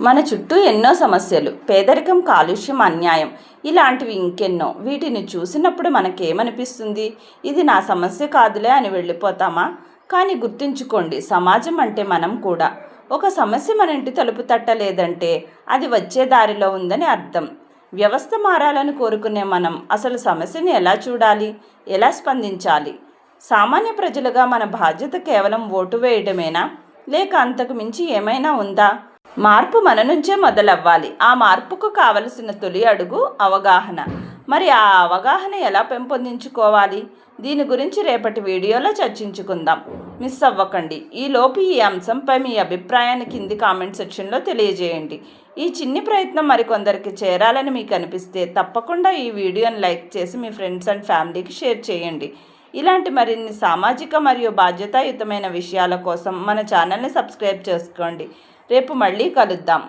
మన చుట్టూ ఎన్నో సమస్యలు, పేదరికం, కాలుష్యం, అన్యాయం, ఇలాంటివి ఇంకెన్నో. వీటిని చూసినప్పుడు మనకేమనిపిస్తుంది? ఇది నా సమస్య కాదులే అని వెళ్ళిపోతామా? కానీ గుర్తుంచుకోండి, సమాజం అంటే మనం కూడా. ఒక సమస్య మన ఇంటి తలుపు తట్టలేదంటే అది వచ్చే దారిలో ఉందని అర్థం. వ్యవస్థ మారాలని కోరుకునే మనం అసలు సమస్యని ఎలా చూడాలి, ఎలా స్పందించాలి? సామాన్య ప్రజలుగా మన బాధ్యత కేవలం ఓటు వేయడమేనా, లేక అంతకు మించి ఏమైనా ఉందా? మార్పు మన నుంచే మొదలవ్వాలి. ఆ మార్పుకు కావలసిన తొలి అడుగు అవగాహన. మరి ఆ అవగాహన ఎలా పెంపొందించుకోవాలి? దీని గురించి రేపటి వీడియోలో చర్చించుకుందాం. మిస్ అవ్వకండి. ఈలోపు ఈ అంశంపై మీ అభిప్రాయాన్ని కింది కామెంట్ సెక్షన్లో తెలియజేయండి. ఈ చిన్ని ప్రయత్నం మరికొందరికి చేరాలని మీకు అనిపిస్తే తప్పకుండా ఈ వీడియోని లైక్ చేసి మీ ఫ్రెండ్స్ అండ్ ఫ్యామిలీకి షేర్ చేయండి. ఇలాంటి మరిన్ని సామాజిక మరియు బాధ్యతాయుతమైన విషయాల కోసం మన ఛానల్ని సబ్స్క్రైబ్ చేసుకోండి. రేపు మళ్ళీ కలుద్దాం.